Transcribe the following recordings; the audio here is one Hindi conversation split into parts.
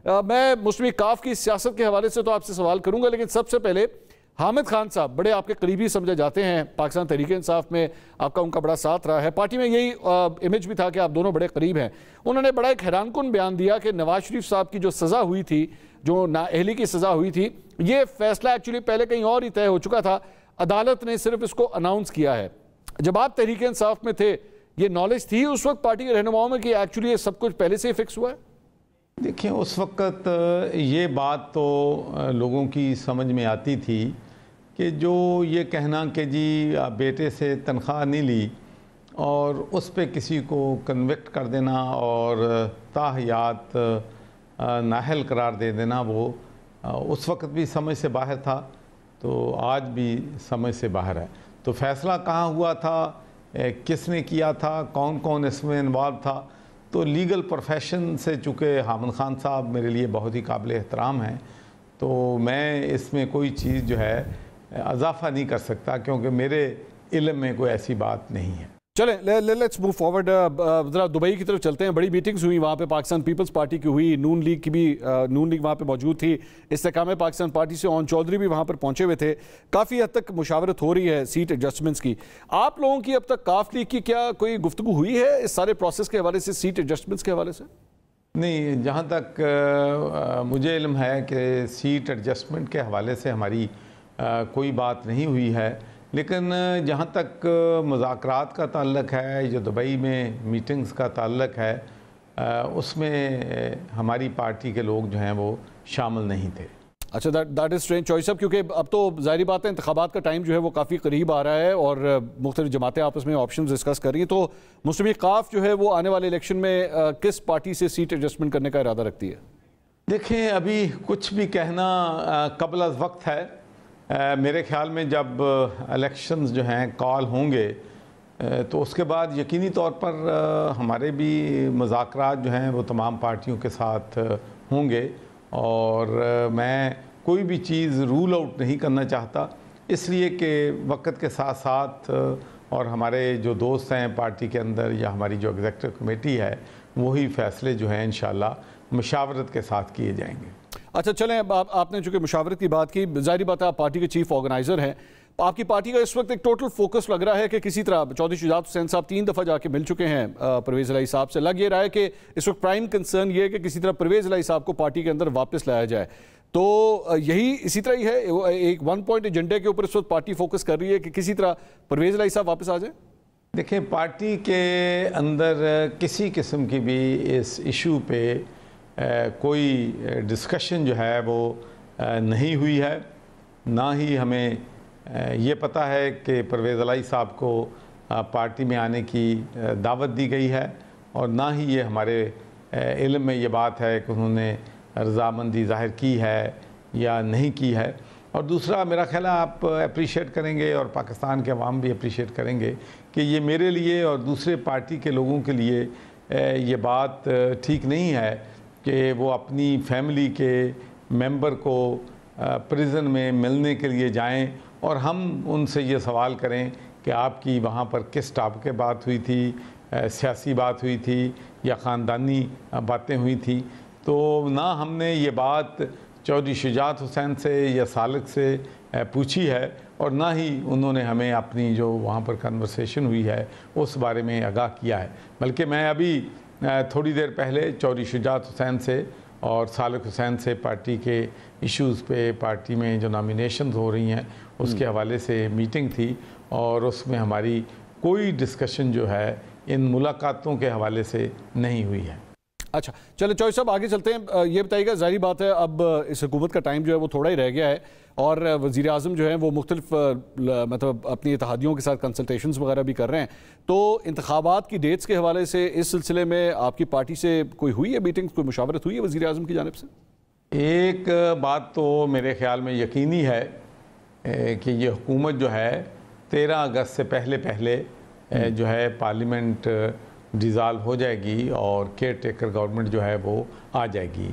मैं मुस्लिम काफ की सियासत के हवाले से तो आपसे सवाल करूंगा, लेकिन सबसे पहले हामिद खान साहब बड़े आपके करीबी समझे जाते हैं, पाकिस्तान तहरीक इंसाफ में आपका उनका बड़ा साथ रहा है, पार्टी में यही इमेज भी था कि आप दोनों बड़े करीब हैं। उन्होंने बड़ा एक हैरानकुन बयान दिया कि नवाज शरीफ साहब की जो सज़ा हुई थी, जो नाअहली की सज़ा हुई थी, ये फैसला एक्चुअली पहले कहीं और ही तय हो चुका था, अदालत ने सिर्फ इसको अनाउंस किया है। जब आप तहरीक इंसाफ में थे, ये नॉलेज थी उस वक्त पार्टी के रहनुमाओं में कि एक्चुअली ये सब कुछ पहले से ही फिक्स हुआ है? देखिए, उस वक्त ये बात तो लोगों की समझ में आती थी कि जो ये कहना कि जी बेटे से तनख्वाह नहीं ली और उस पे किसी को कन्विक्ट कर देना और ताहयात नाहल करार दे देना, वो उस वक्त भी समझ से बाहर था, तो आज भी समझ से बाहर है। तो फैसला कहाँ हुआ था, किसने किया था, कौन कौन इसमें इन्वॉल्व था, तो लीगल प्रोफेशन से चूँकि हामिद खान साहब मेरे लिए बहुत ही काबिल एहतराम हैं, तो मैं इसमें कोई चीज़ जो है इजाफा नहीं कर सकता, क्योंकि मेरे इल्म में कोई ऐसी बात नहीं है। चलें, लेट्स मूव फॉरवर्ड। ज़रा दुबई की तरफ चलते हैं। बड़ी मीटिंग्स हुई वहाँ पे, पाकिस्तान पीपल्स पार्टी की हुई, नून लीग की भी, नून लीग वहाँ पे मौजूद थी, इस्तेकाम पाकिस्तान पार्टी से ओन चौधरी भी वहाँ पर पहुँचे हुए थे। काफ़ी हद तक मुशावरत हो रही है सीट एडजस्टमेंट्स की। आप लोगों की अब तक काफ लीग की क्या कोई गुफ्तगू हुई है इस सारे प्रोसेस के हवाले से, सीट एडजस्टमेंट्स के हवाले से? नहीं, जहाँ तक मुझे इल्म है कि सीट एडजस्टमेंट के हवाले से हमारी कोई बात नहीं हुई है, लेकिन जहाँ तक मुज़ाकरात का ताल्लुक़ है, जो दुबई में मीटिंग्स का ताल्लुक़ है, उसमें हमारी पार्टी के लोग जो हैं वो शामिल नहीं थे। अच्छा, दैट इज़ स्ट्रेंज चॉइस, क्योंकि अब तो ज़ाहिर बात है इंतखाबात का टाइम जो है वो काफ़ी करीब आ रहा है और मुख्तलिफ जमातें आपस में ऑप्शन डिस्कस कर रही हैं। तो मुस्लिम काफ जो है वो आने वाले इलेक्शन में किस पार्टी से सीट एडजस्टमेंट करने का इरादा रखती है? देखें, अभी कुछ भी कहना कबल अज़ वक्त है। मेरे ख्याल में जब इलेक्शंस जो हैं कॉल होंगे तो उसके बाद यकीनी तौर पर हमारे भी मुज़ाकरात जो हैं वो तमाम पार्टियों के साथ होंगे, और मैं कोई भी चीज़ रूल आउट नहीं करना चाहता, इसलिए कि वक्त के साथ साथ और हमारे जो दोस्त हैं पार्टी के अंदर या हमारी जो एग्जीक्यूटिव कमेटी है, वही फ़ैसले जो हैं इंशाअल्लाह मुशावरत के साथ किए जाएंगे। अच्छा, चलें, आपने चूँकि मुशावरत की बात की, ज़ाहिर बात है आप पार्टी के चीफ ऑर्गेनाइज़र हैं, आपकी पार्टी का इस वक्त एक टोटल फोकस लग रहा है कि किसी तरह चौधरी शुजात हुसैन साहब 3 दफ़ा जाके मिल चुके हैं परवेज़ इलाही साहब से। लग ये रहा है कि इस वक्त प्राइम कंसर्न ये है कि किसी तरह परवेज़ इलाही साहब को पार्टी के अंदर वापस लाया जाए। तो यही इसी तरह ही है, एक 1 पॉइंट एजेंडे के ऊपर इस वक्त पार्टी फोकस कर रही है कि किसी तरह परवेज़ इलाही साहब वापस आ जाए। देखिए, पार्टी के अंदर किसी किस्म की भी इस इशू पे कोई डिस्कशन जो है वो नहीं हुई है, ना ही हमें ये पता है कि परवेज़ इलाही साहब को पार्टी में आने की दावत दी गई है, और ना ही ये हमारे इल्म में ये बात है कि उन्होंने रज़ामंदी ज़ाहिर की है या नहीं की है। और दूसरा, मेरा ख्याल है आप अप्रिशिएट करेंगे और पाकिस्तान के अवाम भी अप्रिशिएट करेंगे कि ये मेरे लिए और दूसरे पार्टी के लोगों के लिए ये बात ठीक नहीं है कि वो अपनी फैमिली के मेंबर को प्रिजन में मिलने के लिए जाएं और हम उनसे ये सवाल करें कि आपकी वहाँ पर किस टॉपिक पे बात हुई थी, सियासी बात हुई थी या ख़ानदानी बातें हुई थी। तो ना हमने ये बात चौधरी शुजात हुसैन से या सालिक से पूछी है, और ना ही उन्होंने हमें अपनी जो वहाँ पर कन्वर्सेशन हुई है उस बारे में आगाह किया है। बल्कि मैं अभी थोड़ी देर पहले चौधरी शुजात हुसैन से और सालिक हुसैन से पार्टी के इश्यूज़ पे, पार्टी में जो नॉमिनेशंस हो रही हैं उसके हवाले से मीटिंग थी, और उसमें हमारी कोई डिस्कशन जो है इन मुलाकातों के हवाले से नहीं हुई है। अच्छा, चलो चौधरी साहब आगे चलते हैं। ये बताइएगा, ज़ाहिर बात है अब इस हुकूमत का टाइम जो है वो थोड़ा ही रह गया है, और वज़ीर आज़म जो है वो मुख्तलिफ मतलब अपनी इत्तेहादियों के साथ कंसल्टेशंस वगैरह भी कर रहे हैं। तो इंतखाबात की डेट्स के हवाले से इस सिलसिले में आपकी पार्टी से कोई हुई है मीटिंग, कोई मुशावरत हुई है वज़ीर आज़म की जानिब से? एक बात तो मेरे ख़्याल में यकीनी है कि ये हुकूमत जो है 13 अगस्त से पहले जो है पार्लियामेंट डिज़ाल्व हो जाएगी और केयर टेकर गवर्नमेंट जो है वो आ जाएगी।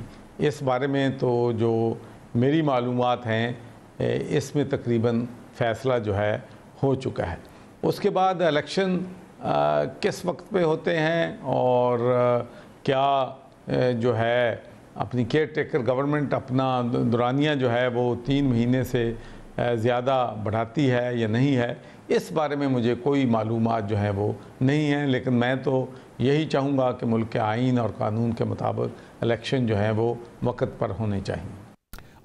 इस बारे में तो जो मेरी मालूमात हैं इसमें तकरीबन फ़ैसला जो है हो चुका है। उसके बाद इलेक्शन किस वक्त पे होते हैं और क्या जो है अपनी केयर टेकर गवर्नमेंट अपना दुरानिया जो है वो 3 महीने से ज़्यादा बढ़ाती है या नहीं है, इस बारे में मुझे कोई मालूमात जो है वो नहीं है। लेकिन मैं तो यही चाहूँगा कि मुल्क के आइन और कानून के मुताबिक इलेक्शन जो है वो वक्त पर होने चाहिए।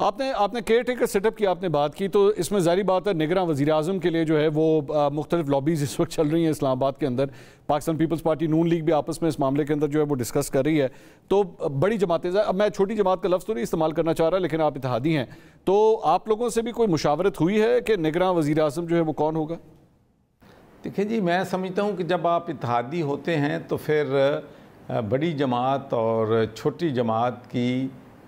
आपने केयर टेकर सेटअप की आपने बात की, तो इसमें जारी बात है निगरान वज़ीर आज़म के लिए जो है वो मुख्तलिफ लॉबीज़ इस वक्त चल रही हैं इस्लामाबाद के अंदर। पाकिस्तान पीपल्स पार्टी, नून लीग भी आपस में इस मामले के अंदर जो है वो डिस्कस कर रही है। तो बड़ी जमातें, अब मैं छोटी जमात का लफ्ज़ तो नहीं इस्तेमाल करना चाह रहा, लेकिन आप इत्तेहादी हैं, तो आप लोगों से भी कोई मुशावरत हुई है कि निगरान वज़ीर आज़म जो है वो कौन होगा? देखिए जी, मैं समझता हूँ कि जब आप इत्तेहादी होते हैं तो फिर बड़ी जमात और छोटी जमात की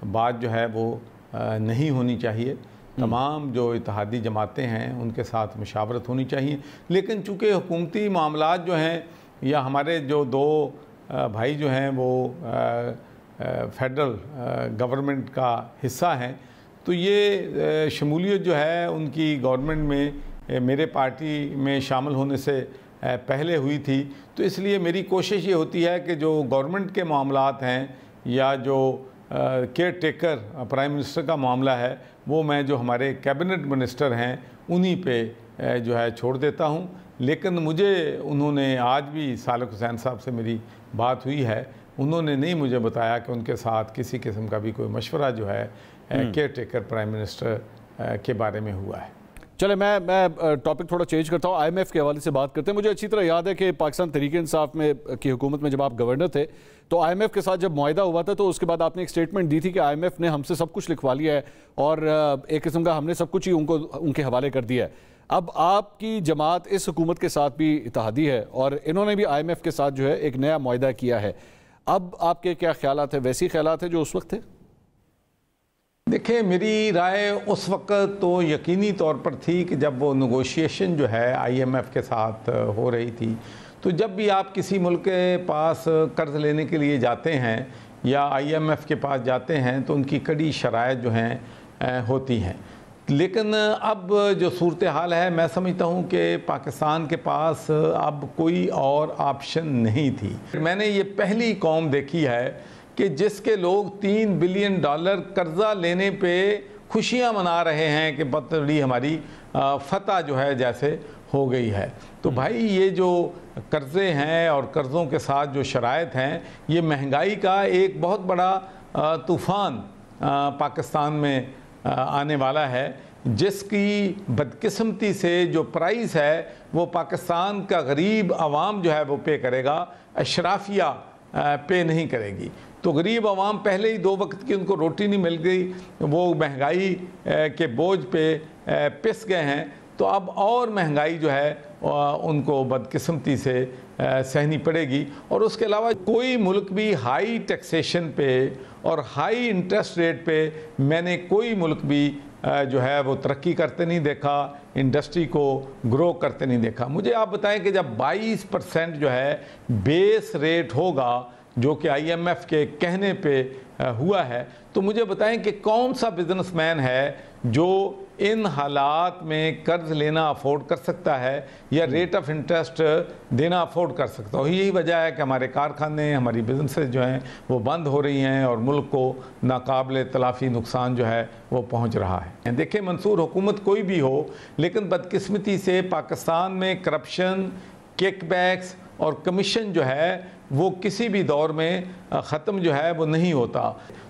बात जो है वो नहीं होनी चाहिए। तमाम जो इत्तेहादी जमातें हैं उनके साथ मुशावरत होनी चाहिए। लेकिन चूँकि हुकूमती मामलात जो हैं या हमारे जो 2 भाई जो हैं वो फेडरल गवर्नमेंट का हिस्सा हैं, तो ये शमूलियत जो है उनकी गवर्नमेंट में मेरे पार्टी में शामिल होने से पहले हुई थी। तो इसलिए मेरी कोशिश ये होती है कि जो गवर्नमेंट के मामलात हैं या जो केयर टेकर प्राइम मिनिस्टर का मामला है वो मैं जो हमारे कैबिनेट मिनिस्टर हैं उन्हीं पे जो है छोड़ देता हूं। लेकिन मुझे उन्होंने आज भी सालिक हुसैन साहब से मेरी बात हुई है, उन्होंने नहीं मुझे बताया कि उनके साथ किसी किस्म का भी कोई मशवरा जो है केयर टेकर प्राइम मिनिस्टर के बारे में हुआ है। चले मैं टॉपिक थोड़ा चेंज करता हूँ, IMF के हवाले से बात करते हैं। मुझे अच्छी तरह याद है कि पाकिस्तान तहरीक इंसाफ में की हुकूमत में जब आप गवर्नर थे तो IMF के साथ जब मुआहिदा हुआ था तो उसके बाद आपने एक स्टेटमेंट दी थी कि IMF ने हमसे सब कुछ लिखवा लिया है और एक किस्म का हमने सब कुछ ही उनके हवाले कर दिया है। अब आपकी जमात इस हुकूमत के साथ भी इत्तेहादी है और इन्होंने भी IMF के साथ जो है एक नया मुआहिदा किया है। अब आपके क्या ख्यालात है? वैसी ख्यालात है जो उस वक्त थे? देखिए, मेरी राय उस वक्त तो यकीनी तौर पर थी कि जब वो नेगोशिएशन जो है IMF के साथ हो रही थी, तो जब भी आप किसी मुल्क के पास कर्ज़ लेने के लिए जाते हैं या IMF के पास जाते हैं तो उनकी कड़ी शराइत जो हैं होती हैं। लेकिन अब जो सूरत हाल है, मैं समझता हूँ कि पाकिस्तान के पास अब कोई और ऑप्शन नहीं थी। मैंने ये पहली कौम देखी है कि जिसके लोग $3 बिलियन कर्जा लेने पे खुशियां मना रहे हैं कि बड़ी हमारी फतह जो है जैसे हो गई है। तो भाई ये जो कर्ज़े हैं और कर्ज़ों के साथ जो शराइत हैं, ये महंगाई का एक बहुत बड़ा तूफ़ान पाकिस्तान में आने वाला है, जिसकी बदकिस्मती से जो प्राइस है वो पाकिस्तान का गरीब आवाम जो है वो पे करेगा, अशराफिया पे नहीं करेगी। तो गरीब आवाम पहले ही 2 वक्त की उनको रोटी नहीं मिल गई, वो महंगाई के बोझ पे पिस गए हैं। तो अब और महंगाई जो है उनको बदकिस्मती से सहनी पड़ेगी। और उसके अलावा कोई मुल्क भी हाई टैक्सेशन पे और हाई इंटरेस्ट रेट पे मैंने कोई मुल्क भी जो है वो तरक्की करते नहीं देखा, इंडस्ट्री को ग्रो करते नहीं देखा। मुझे आप बताएं कि जब 22% जो है बेस रेट होगा, जो कि IMF के कहने पे हुआ है, तो मुझे बताएं कि कौन सा बिजनेसमैन है जो इन हालात में कर्ज लेना अफोर्ड कर सकता है या रेट ऑफ इंटरेस्ट देना अफोर्ड कर सकता है। यही वजह है कि हमारे कारखाने, हमारी बिजनेसेस जो हैं वो बंद हो रही हैं और मुल्क को नाकाबिले तलाफ़ी नुकसान जो है वो पहुंच रहा है। देखिए, मंसूर हुकूमत कोई भी हो, लेकिन बदकिस्मती से पाकिस्तान में करप्शन, किकबैक्स और कमीशन जो है वो किसी भी दौर में ख़त्म जो है वो नहीं होता।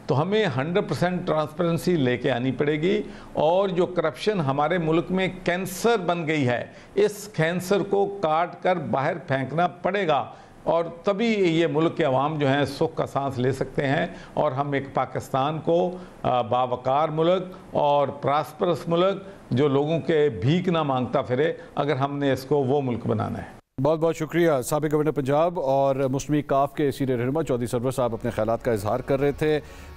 तो हमें 100% ट्रांसपेरेंसी लेके आनी पड़ेगी। और जो करप्शन हमारे मुल्क में कैंसर बन गई है, इस कैंसर को काट कर बाहर फेंकना पड़ेगा और तभी ये मुल्क के अवाम जो हैं सुख का सांस ले सकते हैं और हम एक पाकिस्तान को बावकार मुल्क और प्रॉस्परस मुल्क जो लोगों के भीख ना मांगता फिरे, अगर हमने इसको वो मुल्क बनाना है। बहुत बहुत शुक्रिया। साबिक गवर्नर पंजाब और मुस्लिम लीग काफ के सीनियर रहनुमा चौधरी सरवर साहब अपने ख्यालात का इजहार कर रहे थे।